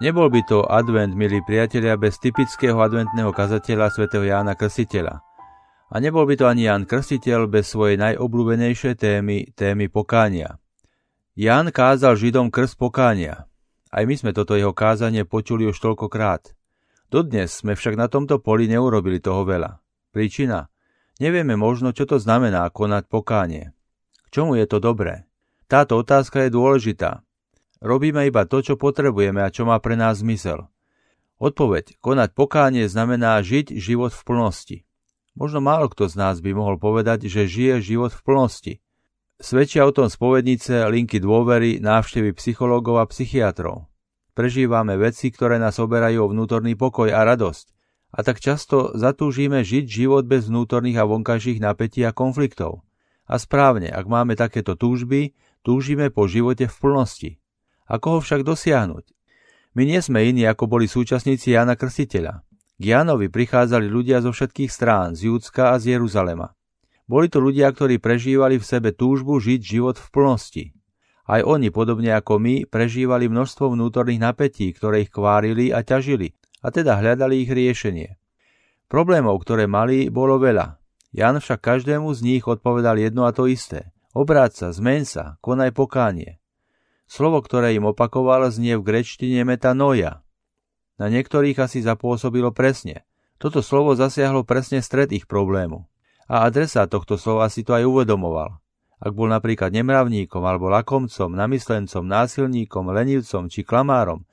Nebol by to advent, milí priatelia, bez typického adventného kazateľa svätého Jána Krstiteľa. A nebol by to ani Ján Krstiteľ bez svojej najobľúbenejšej témy pokánia. Ján kázal Židom krst pokánia. Aj my sme toto jeho kázanie počuli už toľkokrát. Dodnes sme však na tomto poli neurobili toho veľa. Príčina? Nevieme možno, čo to znamená konať pokánie. K čomu je to dobré? Táto otázka je dôležitá. Robíme iba to, čo potrebujeme a čo má pre nás zmysel. Odpoveď, konať pokánie znamená žiť život v plnosti. Možno málo kto z nás by mohol povedať, že žije život v plnosti. Svedčia o tom spovednice, linky dôvery, návštevy psychológov a psychiatrov. Prežívame veci, ktoré nás oberajú o vnútorný pokoj a radosť. A tak často zatúžime žiť život bez vnútorných a vonkajších napätí a konfliktov. A správne, ak máme takéto túžby, túžime po živote v plnosti. Ako ho však dosiahnuť? My nie sme iní, ako boli súčasníci Jána Krstiteľa. K Jánovi prichádzali ľudia zo všetkých strán, z Judska a z Jeruzalema. Boli to ľudia, ktorí prežívali v sebe túžbu žiť život v plnosti. Aj oni, podobne ako my, prežívali množstvo vnútorných napätí, ktoré ich kvárili a ťažili, a teda hľadali ich riešenie. Problémov, ktoré mali, bolo veľa. Ján však každému z nich odpovedal jedno a to isté. Obráť sa, zmeň sa, konaj pokánie. Slovo, ktoré im opakoval, znie v gréčtine metanoia. Na niektorých asi zapôsobilo presne. Toto slovo zasiahlo presne stred ich problému. A adresát tohto slova si to aj uvedomoval. Ak bol napríklad nemravníkom alebo lakomcom, namyslencom, násilníkom, lenivcom či klamárom,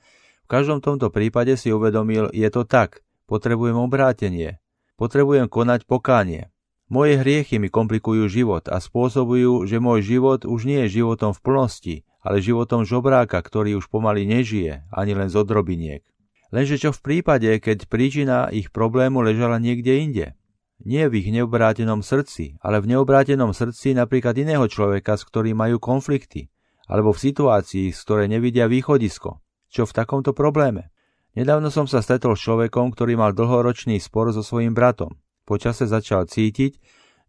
v každom tomto prípade si uvedomil, je to tak, potrebujem obrátenie, potrebujem konať pokánie. Moje hriechy mi komplikujú život a spôsobujú, že môj život už nie je životom v plnosti, ale životom žobráka, ktorý už pomaly nežije, ani len z odrobiniek. Lenže čo v prípade, keď príčina ich problému ležala niekde inde? Nie v ich neobrátenom srdci, ale v neobrátenom srdci napríklad iného človeka, s ktorým majú konflikty, alebo v situácii, z ktorej nevidia východisko. Čo v takomto probléme? Nedávno som sa stretol s človekom, ktorý mal dlhoročný spor so svojím bratom. Po čase začal cítiť,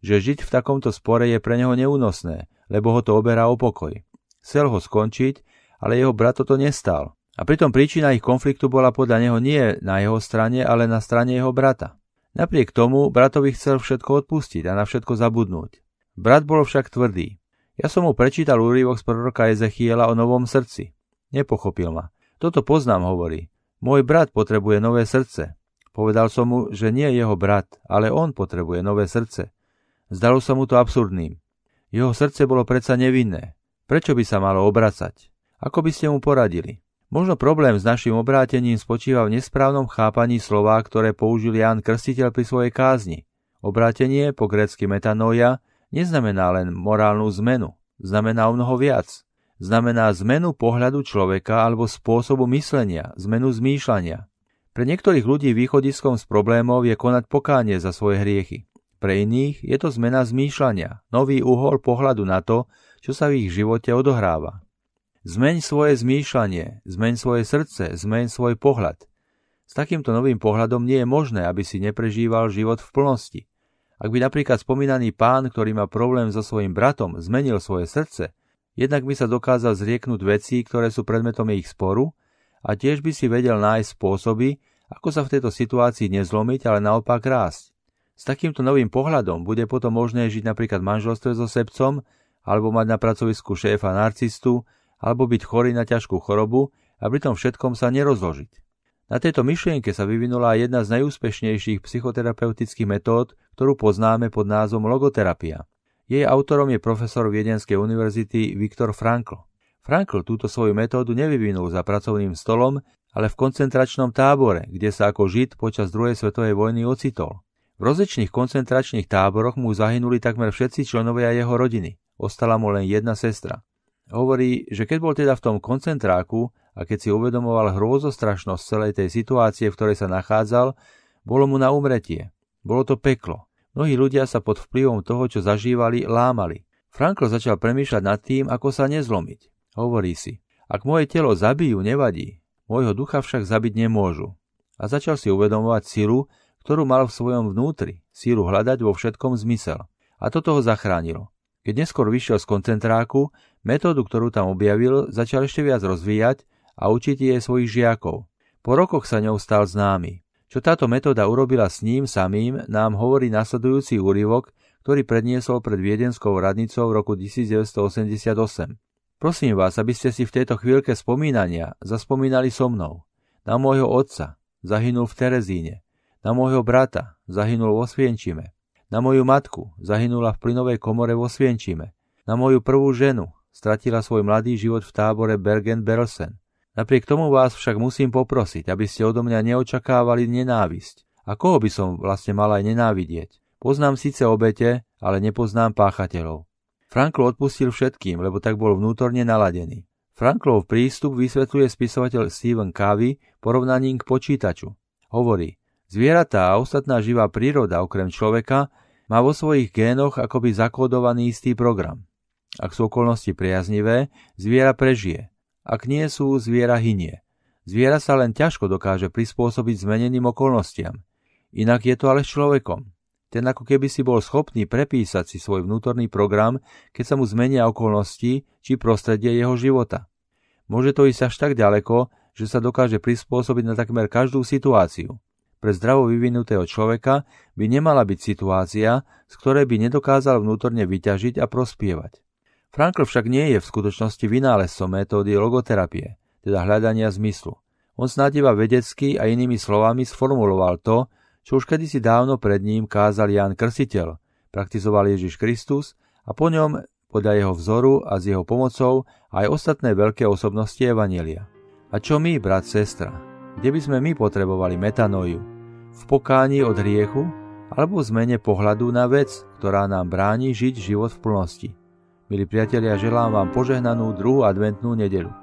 že žiť v takomto spore je pre neho neúnosné, lebo ho to oberá o pokoj. Chcel ho skončiť, ale jeho brat to nestal. A pritom príčina ich konfliktu bola podľa neho nie na jeho strane, ale na strane jeho brata. Napriek tomu bratovi chcel všetko odpustiť a na všetko zabudnúť. Brat bol však tvrdý. Ja som mu prečítal úryvok z proroka Ezechiela o novom srdci. Nepochopil ma. Toto poznám, hovorí. Môj brat potrebuje nové srdce. Povedal som mu, že nie jeho brat, ale on potrebuje nové srdce. Zdalo sa mu to absurdným. Jeho srdce bolo predsa nevinné. Prečo by sa malo obracať? Ako by ste mu poradili? Možno problém s našim obrátením spočíva v nesprávnom chápaní slová, ktoré použil Ján Krstiteľ pri svojej kázni. Obrátenie, po grécky metanoia, neznamená len morálnu zmenu. Znamená o mnoho viac. Znamená zmenu pohľadu človeka alebo spôsobu myslenia, zmenu zmýšľania. Pre niektorých ľudí východiskom z problémov je konať pokánie za svoje hriechy. Pre iných je to zmena zmýšľania, nový uhol pohľadu na to, čo sa v ich živote odohráva. Zmeň svoje zmýšľanie, zmeň svoje srdce, zmeň svoj pohľad. S takýmto novým pohľadom nie je možné, aby si neprežíval život v plnosti. Ak by napríklad spomínaný pán, ktorý má problém so svojím bratom, zmenil svoje srdce, jednak by sa dokázal zrieknúť vecí, ktoré sú predmetom ich sporu, a tiež by si vedel nájsť spôsoby, ako sa v tejto situácii nezlomiť, ale naopak rásť. S takýmto novým pohľadom bude potom možné žiť napríklad v manželstve so sebcom, alebo mať na pracovisku šéfa narcistu, alebo byť chorý na ťažkú chorobu a pri tom všetkom sa nerozložiť. Na tejto myšlienke sa vyvinula aj jedna z najúspešnejších psychoterapeutických metód, ktorú poznáme pod názvom logoterapia. Jej autorom je profesor Viedenskej univerzity Viktor Frankl. Frankl túto svoju metódu nevyvinul za pracovným stolom, ale v koncentračnom tábore, kde sa ako Žid počas druhej svetovej vojny ocitol. V rozličných koncentračných táboroch mu zahynuli takmer všetci členovia jeho rodiny. Ostala mu len jedna sestra. Hovorí, že keď bol teda v tom koncentráku a keď si uvedomoval hrôzostrašnosť celej tej situácie, v ktorej sa nachádzal, bolo mu na umretie. Bolo to peklo. Mnohí ľudia sa pod vplyvom toho, čo zažívali, lámali. Frankl začal premýšľať nad tým, ako sa nezlomiť. Hovorí si, ak moje telo zabijú, nevadí, môjho ducha však zabiť nemôžu. A začal si uvedomovať silu, ktorú mal v svojom vnútri, sílu hľadať vo všetkom zmysel. A toto ho zachránilo. Keď neskôr vyšiel z koncentráku, metódu, ktorú tam objavil, začal ešte viac rozvíjať a učiť jej svojich žiakov. Po rokoch sa ňou stal známy. Čo táto metóda urobila s ním samým, nám hovorí nasledujúci úryvok, ktorý predniesol pred viedenskou radnicou v roku 1988. Prosím vás, aby ste si v tejto chvíľke spomínania zaspomínali so mnou. Na môjho otca, zahynul v Terezíne. Na môjho brata, zahynul vo Svienčime. Na moju matku, zahynula v plynovej komore vo Svienčime. Na moju prvú ženu, stratila svoj mladý život v tábore Bergen-Belsen. Napriek tomu vás však musím poprosiť, aby ste odo mňa neočakávali nenávisť. A koho by som vlastne mal aj nenávidieť? Poznám síce obete, ale nepoznám páchateľov. Frankl odpustil všetkým, lebo tak bol vnútorne naladený. Franklov prístup vysvetľuje spisovateľ Stephen Covey porovnaním k počítaču. Hovorí, zvieratá a ostatná živá príroda okrem človeka má vo svojich génoch akoby zakódovaný istý program. Ak sú okolnosti priaznivé, zviera prežije. Ak nie sú, zviera hynie. Zviera sa len ťažko dokáže prispôsobiť zmeneným okolnostiam. Inak je to ale s človekom. Ten ako keby si bol schopný prepísať si svoj vnútorný program, keď sa mu zmenia okolnosti či prostredie jeho života. Môže to ísť až tak ďaleko, že sa dokáže prispôsobiť na takmer každú situáciu. Pre zdravo vyvinutého človeka by nemala byť situácia, z ktorej by nedokázal vnútorne vyťažiť a prospievať. Frankl však nie je v skutočnosti vynálezcom metódy logoterapie, teda hľadania zmyslu. On snáď iba vedecky a inými slovami sformuloval to, čo už kedysi dávno pred ním kázal Ján Krstiteľ, praktizoval Ježiš Kristus a po ňom, podľa jeho vzoru a s jeho pomocou, aj ostatné veľké osobnosti evanjelia. A čo my, brat, sestra? Kde by sme my potrebovali metanoju? V pokání od hriechu alebo v zmene pohľadu na vec, ktorá nám bráni žiť život v plnosti? Milí priatelia, želám vám požehnanú druhú adventnú nedeľu.